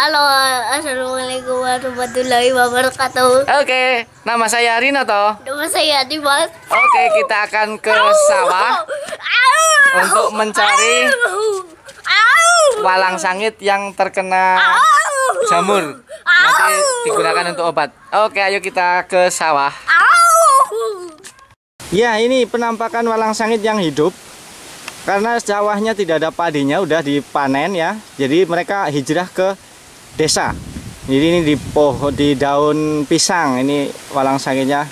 Halo, assalamualaikum warahmatullahi wabarakatuh. Oke, nama saya Rino toh. Nama saya Dimas. Oke, kita akan ke sawah untuk mencari walang sangit yang terkena jamur. Nanti digunakan untuk obat. Oke, ayo kita ke sawah. Ya, ini penampakan walang sangit yang hidup. Karena sawahnya tidak ada padinya, udah dipanen ya. Jadi mereka hijrah ke desa. Jadi ini di daun pisang. Ini walang sangitnya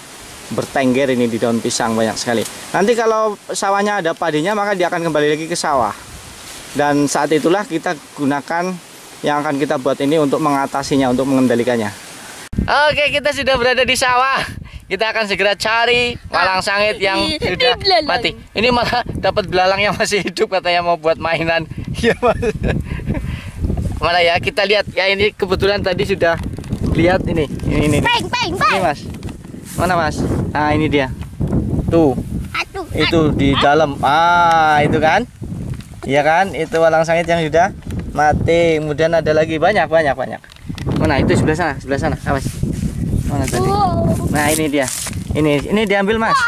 bertengger ini di daun pisang banyak sekali. Nanti kalau sawahnya ada padinya, maka dia akan kembali lagi ke sawah. Dan saat itulah kita gunakan yang akan kita buat ini untuk mengatasinya, untuk mengendalikannya. Oke, kita sudah berada di sawah. Kita akan segera cari walang sangit yang sudah mati. Ini malah dapat belalang yang masih hidup, katanya mau buat mainan. Ya, Mas. Mana ya, kita lihat ya, ini kebetulan tadi sudah lihat ini. Ini Mas. Mana Mas? Nah, ini dia. Tuh. Itu di dalam. Ah, itu kan? Iya kan? Itu walang sangit yang sudah mati. Kemudian ada lagi banyak. Mana itu sebelah sana. Awas. Mana tadi? Nah, ini dia. Ini diambil, Mas.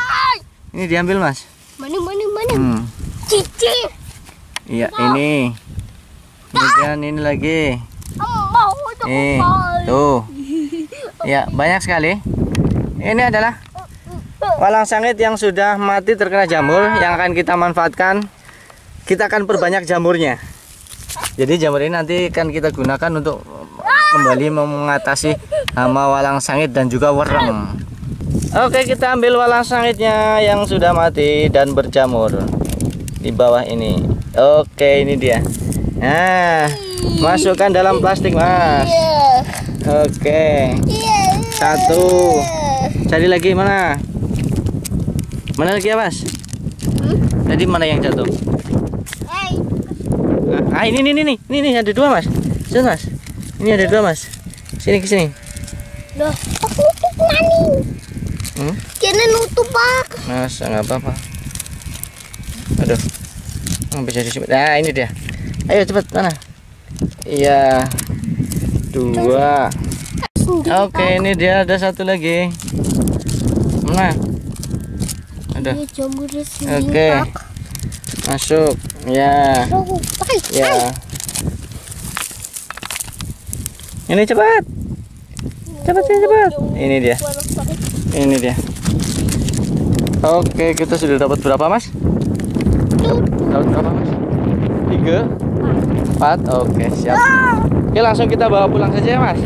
Ini diambil, Mas. Mana? Cici. Iya, ini. Kemudian ini lagi. Tuh. Ya, banyak sekali. Ini adalah walang sangit yang sudah mati terkena jamur yang akan kita manfaatkan. Kita akan perbanyak jamurnya. Jadi jamur ini nanti akan kita gunakan untuk kembali mengatasi hama walang sangit dan juga wereng. Oke, kita ambil walang sangitnya yang sudah mati dan berjamur di bawah ini. Oke, ini dia. Nah, masukkan dalam plastik, Mas. Oke. Satu. Cari lagi mana? Mana lagi ya, Mas? Tadi mana yang jatuh? Ah, ini ada dua, Mas. Sini, Mas. Ini ada dua, Mas. Sini ke sini. Loh, aku nutup nani. Kena nutup, Pak. Mas, enggak apa-apa. Aduh. Bisa disebut. Nah, ini dia. Ayo cepat, mana? Iya. Dua. Oke, ini dia, ada satu lagi. Mana? Ada. Oke. Masuk. Ya. Ya. Ini cepat. Cepat. Ini dia. Oke, kita sudah dapat berapa, Mas? Dapat berapa, Mas? 3, 4. Oke, siap. Oke, langsung kita bawa pulang saja ya, Mas.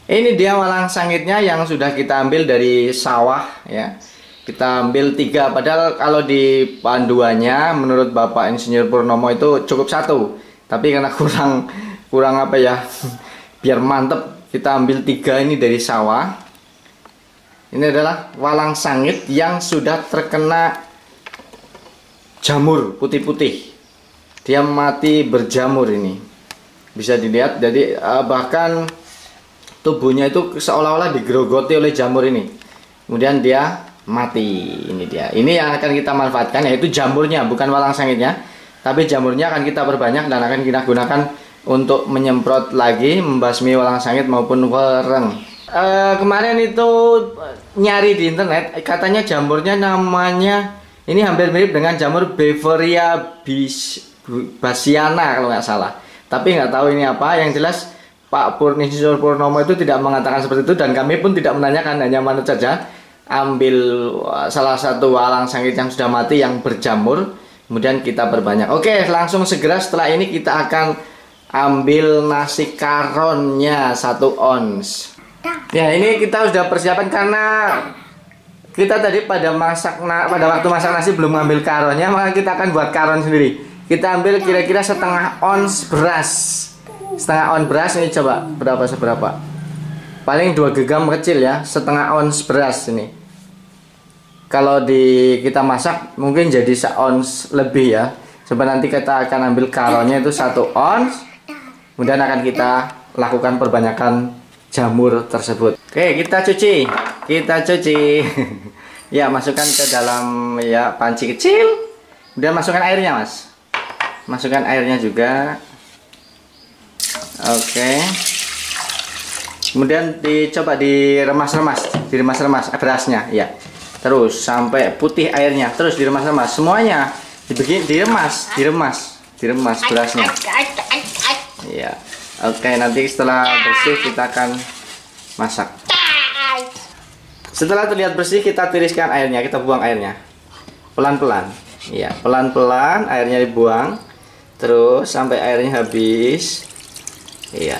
Ini dia walang sangitnya yang sudah kita ambil dari sawah ya. Kita ambil 3, padahal kalau di panduannya menurut Bapak Insinyur Purnomo itu cukup 1. Tapi karena kurang apa ya? Biar mantep, kita ambil 3 ini dari sawah. Ini adalah walang sangit yang sudah terkena jamur putih-putih. Dia mati berjamur ini. Bisa dilihat, jadi bahkan tubuhnya itu seolah-olah digerogoti oleh jamur ini. Kemudian dia mati. Ini dia. Ini yang akan kita manfaatkan, yaitu jamurnya, bukan walang sangitnya. Tapi jamurnya akan kita perbanyak dan akan kita gunakan untuk menyemprot lagi, membasmi walang sangit maupun wereng. Kemarin itu nyari di internet, katanya jamurnya namanya ini hampir mirip dengan jamur Beveria bassiana kalau nggak salah. Tapi nggak tahu ini apa. Yang jelas Pak Insinyur Purnomo itu tidak mengatakan seperti itu, dan kami pun tidak menanyakan, hanya manut saja ambil salah satu walang sangit yang sudah mati yang berjamur, kemudian kita perbanyak. Oke, langsung segera setelah ini kita akan ambil nasi karonnya 1 ons. Ya, ini kita sudah persiapan karena kita tadi pada waktu masak nasi belum ngambil karonnya, maka kita akan buat karon sendiri. Kita ambil kira-kira setengah ons beras. Setengah ons beras ini, coba seberapa? Paling 2 genggam kecil ya, setengah ons beras ini. Kalau kita masak mungkin jadi 1 ons lebih ya. Coba nanti kita akan ambil karonnya itu 1 ons. Kemudian akan kita lakukan perbanyakan jamur tersebut. Oke, kita cuci. Ya, masukkan ke dalam ya panci kecil. Kemudian masukkan airnya, Mas. Masukkan airnya juga. Oke. Kemudian dicoba diremas-remas berasnya, ya. Terus sampai putih airnya, terus diremas-remas semuanya. Diremas berasnya. Ya. Oke, nanti setelah bersih kita akan masak. Setelah terlihat bersih, kita tiriskan airnya, kita buang airnya. Pelan-pelan. Ya, pelan-pelan airnya dibuang. Terus sampai airnya habis. Iya.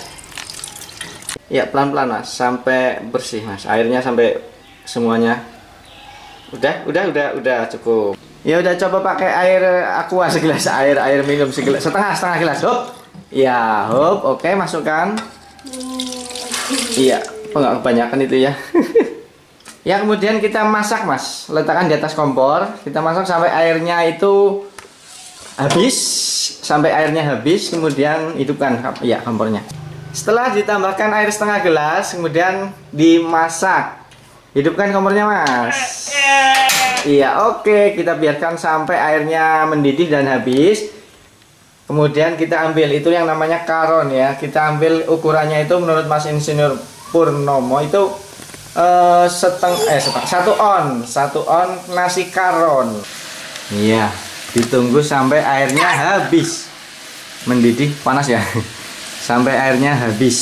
Ya, pelan-pelan Mas, sampai bersih Mas. Airnya sampai semuanya. Udah cukup. Ya udah, coba pakai air aqua segelas, air minum segelas, setengah gelas. Hop. Ya, hop. Oke, masukkan. Iya, enggak kebanyakan itu ya. Ya, kemudian kita masak Mas. Letakkan di atas kompor. Kita masak sampai airnya itu habis, kemudian hidupkan ya kompornya. Setelah ditambahkan air setengah gelas, kemudian dimasak. Hidupkan kompornya Mas. Iya, oke, kita biarkan sampai airnya mendidih dan habis. Kemudian kita ambil itu yang namanya karon ya. Kita ambil ukurannya itu menurut Mas Insinyur Purnomo itu 1 on nasi karon. Iya, ditunggu sampai airnya habis. Mendidih, panas ya. Sampai airnya habis.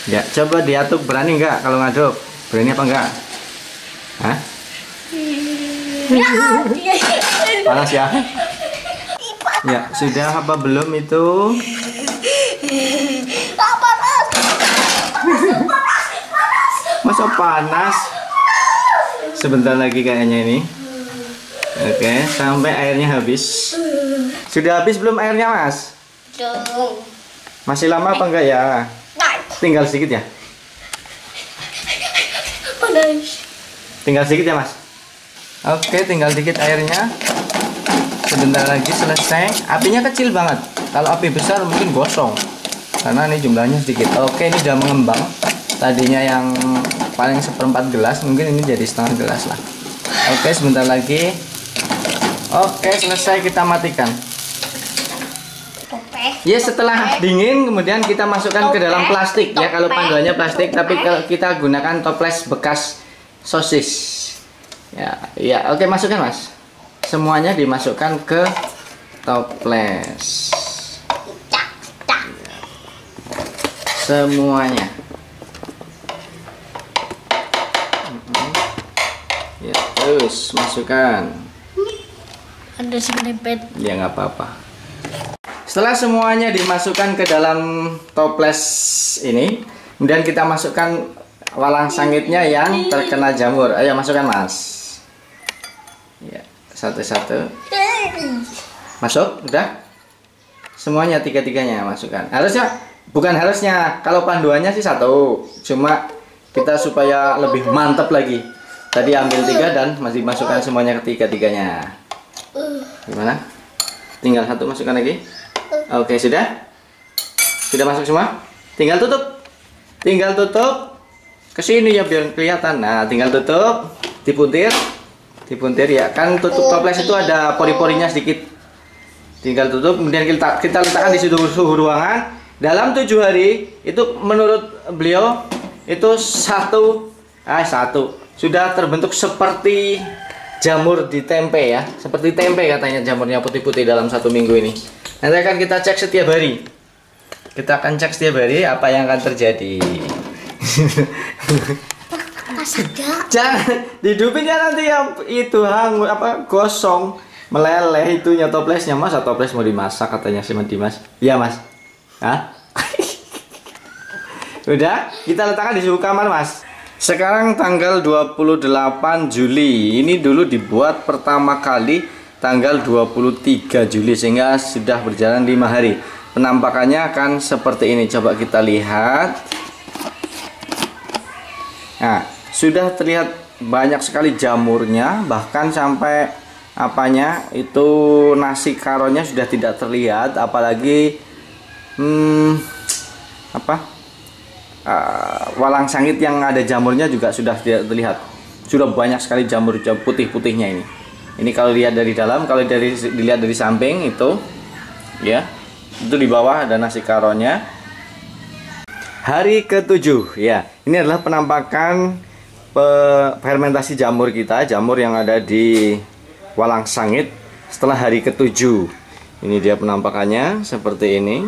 Ya, coba diaduk, berani nggak kalau ngaduk? Berani apa enggak? Hah? Panas ya? Ya, sudah apa belum itu? Masa panas? Sebentar lagi kayaknya ini. Oke, sampai airnya habis. Sudah habis belum airnya Mas? Masih lama apa enggak ya? Tinggal sedikit ya? Tinggal sedikit ya Mas? Oke, tinggal sedikit airnya. Sebentar lagi selesai. Apinya kecil banget. Kalau api besar mungkin gosong, karena ini jumlahnya sedikit. Oke, ini udah mengembang. Tadinya yang paling 1/4 gelas, mungkin ini jadi setengah gelas lah. Oke, sebentar lagi. Oke, selesai, kita matikan. Ya, setelah dingin kemudian kita masukkan ke dalam plastik ya. Kalau panduannya plastik, tapi kalau kita gunakan toples bekas sosis. Ya, oke, masukkan Mas. Semuanya dimasukkan ke toples. Semuanya. Ya, terus masukkan. Ada sekelipet. Ya, nggak apa-apa. Setelah semuanya dimasukkan ke dalam toples ini, kemudian kita masukkan walang sangitnya yang terkena jamur. Ayo masukkan Mas. Ya, satu-satu. Masuk, udah. Semuanya tiga-tiganya masukkan. Bukan harusnya. Kalau panduannya sih 1, cuma kita supaya lebih mantap lagi. Tadi ambil 3 dan masih masukkan semuanya ke tiga-tiganya. Gimana? Tinggal 1 masukkan lagi. Oke, sudah? Sudah masuk semua? Tinggal tutup. Tinggal tutup. Kesini ya biar kelihatan. Nah, tinggal tutup. Dipuntir. Dipuntir ya. Kan tutup toples itu ada pori-porinya sedikit. Tinggal tutup. Kemudian kita letakkan di suhu ruangan. Dalam 7 hari, itu menurut beliau, itu satu sudah terbentuk seperti jamur di tempe ya. Seperti tempe katanya jamurnya putih-putih dalam 1 minggu ini. Nanti akan kita cek setiap hari. Kita akan cek setiap hari apa yang akan terjadi. Jangan dihidupin ya, nanti ya itu gosong, meleleh itunya toplesnya. Masa toples mau dimasak katanya si Dimas. Iya Mas. Hah? Udah, kita letakkan di suhu kamar Mas. Sekarang tanggal 28 Juli. Ini dulu dibuat pertama kali tanggal 23 Juli, sehingga sudah berjalan 5 hari. Penampakannya akan seperti ini. Coba kita lihat. Nah, sudah terlihat banyak sekali jamurnya, bahkan sampai itu nasi karonnya sudah tidak terlihat, apalagi walang sangit yang ada jamurnya juga sudah tidak terlihat. Sudah banyak sekali jamur putih-putihnya ini. Ini kalau lihat dari dalam, kalau dilihat dari samping itu, ya, Itu di bawah ada nasi karonya. Hari ke-7 ya. Ini adalah penampakan fermentasi jamur kita, jamur yang ada di Walang Sangit setelah hari ke-7. Ini dia penampakannya seperti ini.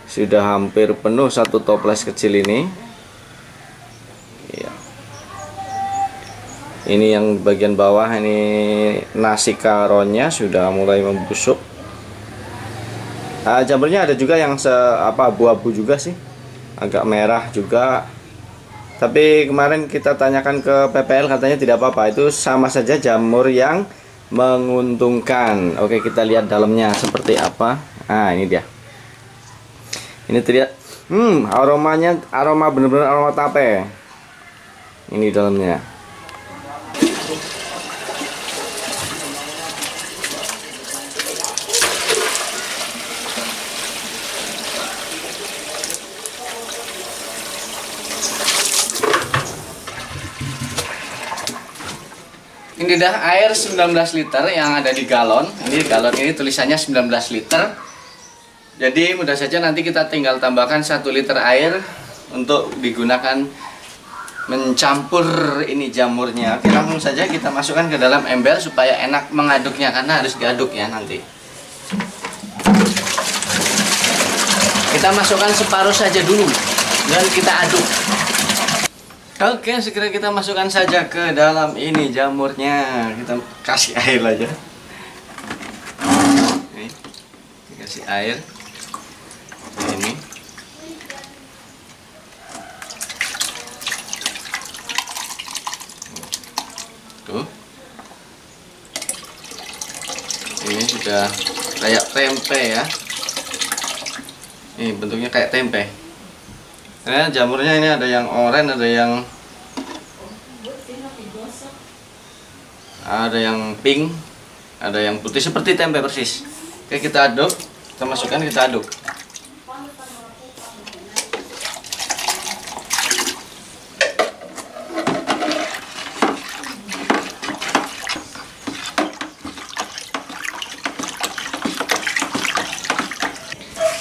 Sudah hampir penuh satu toples kecil ini. Ya. Ini yang bagian bawah, ini nasi karonya sudah mulai membusuk. Jamurnya ada juga yang abu-abu juga sih, agak merah juga. Tapi kemarin kita tanyakan ke PPL, katanya tidak apa-apa, itu sama saja jamur yang menguntungkan. Oke, kita lihat dalamnya seperti apa. Nah, ini dia. Ini terlihat, aromanya, aroma bener-bener aroma tape. Ini dalamnya. Ini dah air 19 liter yang ada di galon. Ini galon ini tulisannya 19 liter. Jadi mudah saja nanti kita tinggal tambahkan 1 liter air untuk digunakan mencampur ini jamurnya. Oke, langsung saja kita masukkan ke dalam ember supaya enak mengaduknya, karena harus diaduk ya nanti. Kita masukkan separuh saja dulu dan kita aduk. Oke, segera kita masukkan saja ke dalam ini jamurnya. Kita kasih air aja. Ini, kasih air. Ini. Tuh. Ini sudah kayak tempe ya. Ini bentuknya kayak tempe. Nah, jamurnya ini ada yang oranye, ada yang pink, ada yang putih seperti tempe persis. Oke, kita aduk, kita masukkan, kita aduk.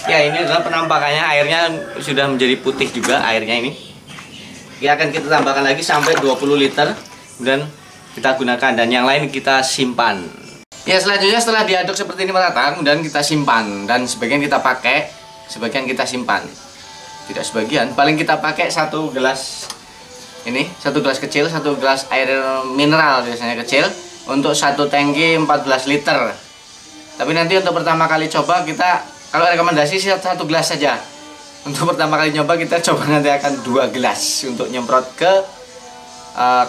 Ya, ini adalah penampakannya, airnya sudah menjadi putih juga airnya ini. Ya, akan kita tambahkan lagi sampai 20 liter dan kita gunakan, dan yang lain kita simpan. Ya, selanjutnya setelah diaduk seperti ini merata, kemudian kita simpan, dan sebagian kita pakai, sebagian kita simpan. Tidak sebagian, paling kita pakai 1 gelas ini, 1 gelas kecil, 1 gelas air mineral biasanya kecil untuk 1 tangki 14 liter. Tapi nanti untuk pertama kali coba kita, kalau rekomendasi sih 1 gelas saja. Untuk pertama kali nyoba kita coba nanti akan 2 gelas untuk nyemprot ke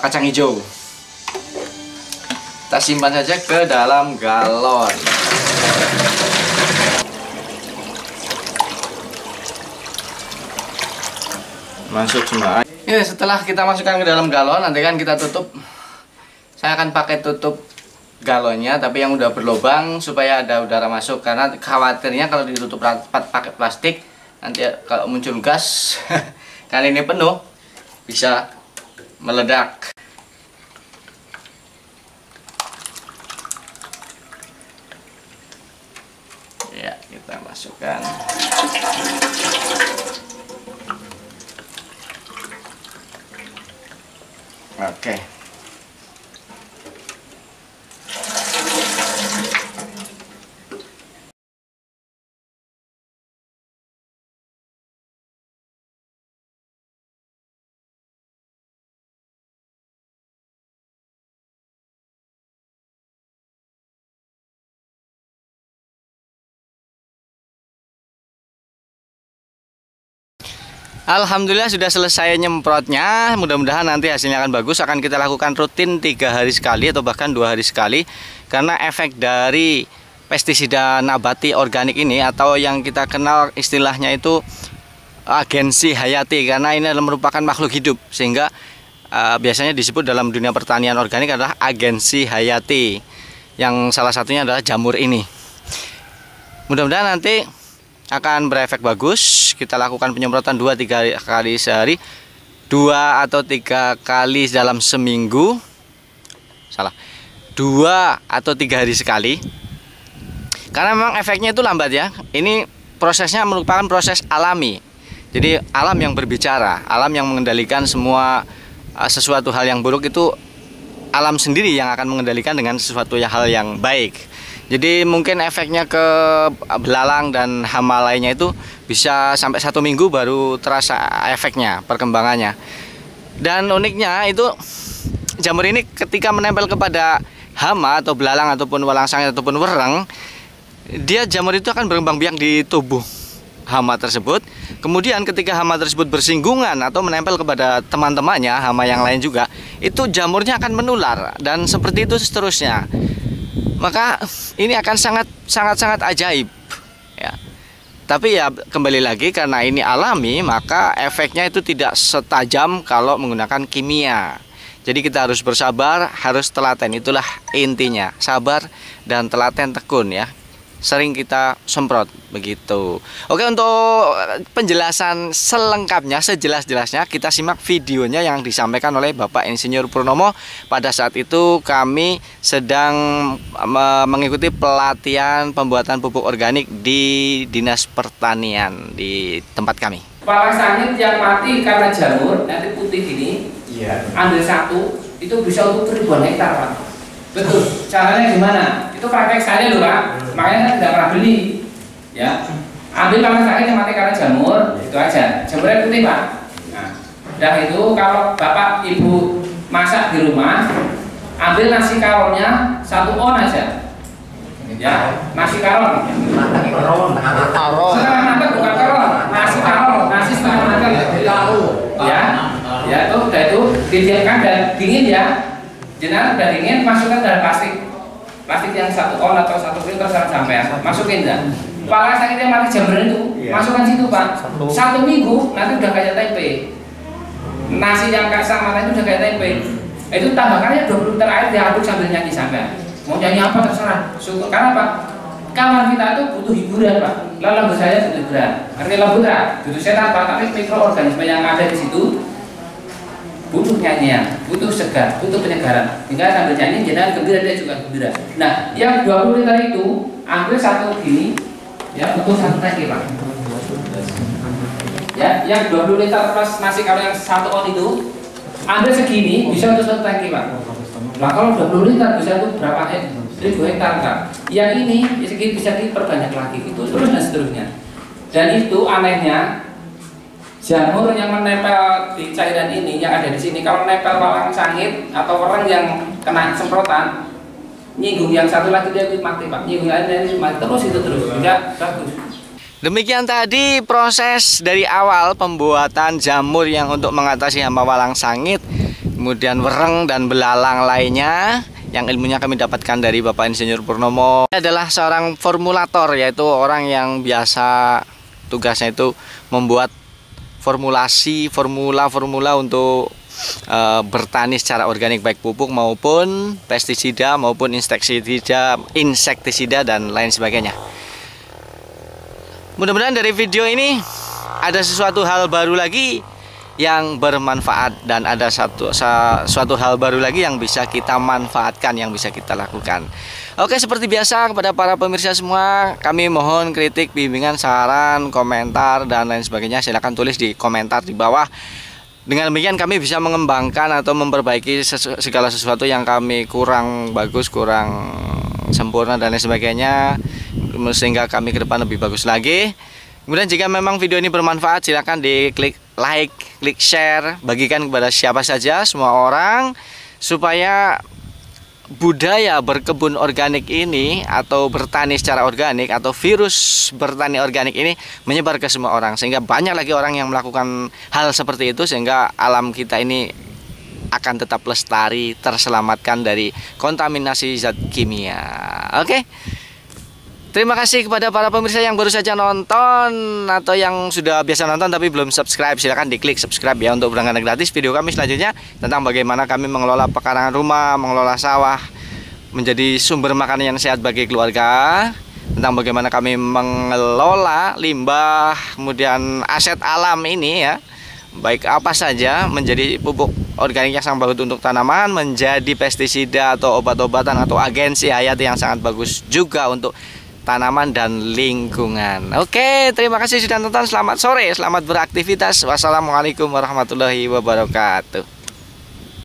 kacang hijau. Kita simpan saja ke dalam galon. Masuk semua. Ya, setelah kita masukkan ke dalam galon, nanti kan kita tutup. Saya akan pakai tutup galonnya, tapi yang udah berlubang supaya ada udara masuk, karena khawatirnya kalau ditutup rapat pakai plastik nanti kalau muncul gas kali ini penuh bisa meledak. Ya, kita masukkan. Oke. Alhamdulillah sudah selesai nyemprotnya. Mudah-mudahan nanti hasilnya akan bagus. Akan kita lakukan rutin 3 hari sekali atau bahkan 2 hari sekali, karena efek dari pestisida nabati organik ini, atau yang kita kenal istilahnya itu agensi hayati, karena ini adalah merupakan makhluk hidup, sehingga biasanya disebut dalam dunia pertanian organik adalah agensi hayati, yang salah satunya adalah jamur ini. Mudah-mudahan nanti akan berefek bagus. Kita lakukan penyemprotan 2-3 kali sehari, 2 atau 3 kali dalam seminggu. 2 atau 3 hari sekali. Karena memang efeknya itu lambat ya. Ini prosesnya merupakan proses alami. Jadi alam yang berbicara, alam yang mengendalikan semua sesuatu hal yang buruk itu alam sendiri yang akan mengendalikan dengan sesuatu hal yang baik. Jadi mungkin efeknya ke belalang dan hama lainnya itu bisa sampai 1 minggu baru terasa efeknya, perkembangannya. Dan uniknya itu jamur ini ketika menempel kepada hama atau belalang ataupun walang sangit ataupun wereng, dia jamur itu akan berkembang biak di tubuh hama tersebut. Kemudian ketika hama tersebut bersinggungan atau menempel kepada teman-temannya, hama yang lain juga, itu jamurnya akan menular dan seperti itu seterusnya. Maka ini akan sangat ajaib ya. Tapi ya kembali lagi karena ini alami, maka efeknya itu tidak setajam kalau menggunakan kimia. Jadi kita harus bersabar, harus telaten, itulah intinya. Sabar dan telaten tekun ya. Sering kita semprot begitu. Oke, untuk penjelasan selengkapnya, sejelas-jelasnya kita simak videonya yang disampaikan oleh Bapak Insinyur Purnomo. Pada saat itu kami sedang mengikuti pelatihan pembuatan pupuk organik di Dinas Pertanian di tempat kami. Walang sangit yang mati karena jamur, nanti putih gini. Iya. Ambil 1, itu bisa untuk ribuan hektar, Pak. Betul. Caranya gimana? Itu praktek saya loh, Pak. Makanya saya tidak pernah beli. Ya. Ambil walang sangit yang mati karena jamur, itu aja. Jamurnya putih, Pak. Nah, udah itu kalau Bapak Ibu masak di rumah, ambil nasi karolnya 1 on aja. Ya, nasi karol. Setengah matang bukan karol, nasi karol, nasi setengah matang. Ya. Ya itu udah itu didiamkan dan dingin ya. Jenang udah dingin, masukkan dalam plastik yang 1 on atau 1 kilo terserah sampean. Masukin dah. Walang sangit yang mati jamur itu, masukkan situ Pak. 1 minggu nanti udah kayak tempe. Nasi yang kasar mana itu udah kayak tempe. Itu tambahkannya 20 liter air diaduk sambil nyanyi sampean. Mau nyanyi apa terserah. Syukur. Karena Pak, kamar kita itu butuh hiburan Pak. Lembu saya butuh hiburan. Artinya lembu butuh setan Pak, tapi mikroorganisme yang ada di situ butuh nyanyian, butuh segar, butuh penyegaran. Hingga sambil nyanyi, jenengan gembira, dia juga gembira. Nah, yang 20 liter itu ambil 1 gini, ya untuk 1 tangki Pak. Ya, yang 20 liter plus nasi kalau yang 1 on itu ambil segini bisa untuk 1 tangki Pak. Nah kalau 20 liter bisa untuk berapa 1000 hektar Pak. Yang ini bisa diperbanyak lagi, itu terus dan seterusnya. Dan itu anehnya, jamur yang menempel di cairan ini yang ada di sini, kalau nempel walang sangit atau wereng yang kena semprotan, nyinggung yang satu lagi dia mati Pak, nyinggung lain mati terus itu terus, tidak bagus. Demikian tadi proses dari awal pembuatan jamur yang untuk mengatasi hama walang sangit, kemudian wereng dan belalang lainnya yang ilmunya kami dapatkan dari Bapak Insinyur Purnomo. Dia adalah seorang formulator, yaitu orang yang biasa tugasnya itu membuat formula untuk bertani secara organik, baik pupuk maupun pestisida maupun insektisida dan lain sebagainya. Mudah-mudahan dari video ini ada sesuatu hal baru lagi yang bermanfaat dan ada suatu hal baru lagi yang bisa kita manfaatkan, yang bisa kita lakukan. Oke, seperti biasa kepada para pemirsa semua, kami mohon kritik, bimbingan, saran, komentar dan lain sebagainya silahkan tulis di komentar di bawah. Dengan demikian kami bisa mengembangkan atau memperbaiki segala sesuatu yang kami kurang bagus, kurang sempurna dan lain sebagainya, sehingga kami ke depan lebih bagus lagi. Kemudian jika memang video ini bermanfaat, silahkan diklik like, klik share, bagikan kepada siapa saja, semua orang, supaya budaya berkebun organik ini atau bertani secara organik atau virus bertani organik ini menyebar ke semua orang, sehingga banyak lagi orang yang melakukan hal seperti itu, sehingga alam kita ini akan tetap lestari, terselamatkan dari kontaminasi zat kimia. Oke. Terima kasih kepada para pemirsa yang baru saja nonton atau yang sudah biasa nonton tapi belum subscribe. Silahkan diklik subscribe ya untuk berlangganan gratis video kami selanjutnya tentang bagaimana kami mengelola pekarangan rumah, mengelola sawah menjadi sumber makanan yang sehat bagi keluarga, tentang bagaimana kami mengelola limbah, kemudian aset alam ini ya, baik apa saja menjadi pupuk organik yang sangat bagus untuk tanaman, menjadi pestisida atau obat-obatan atau agensi hayati yang sangat bagus juga untuk tanaman dan lingkungan. Oke, terima kasih sudah nonton. Selamat sore, selamat beraktivitas. Wassalamualaikum warahmatullahi wabarakatuh.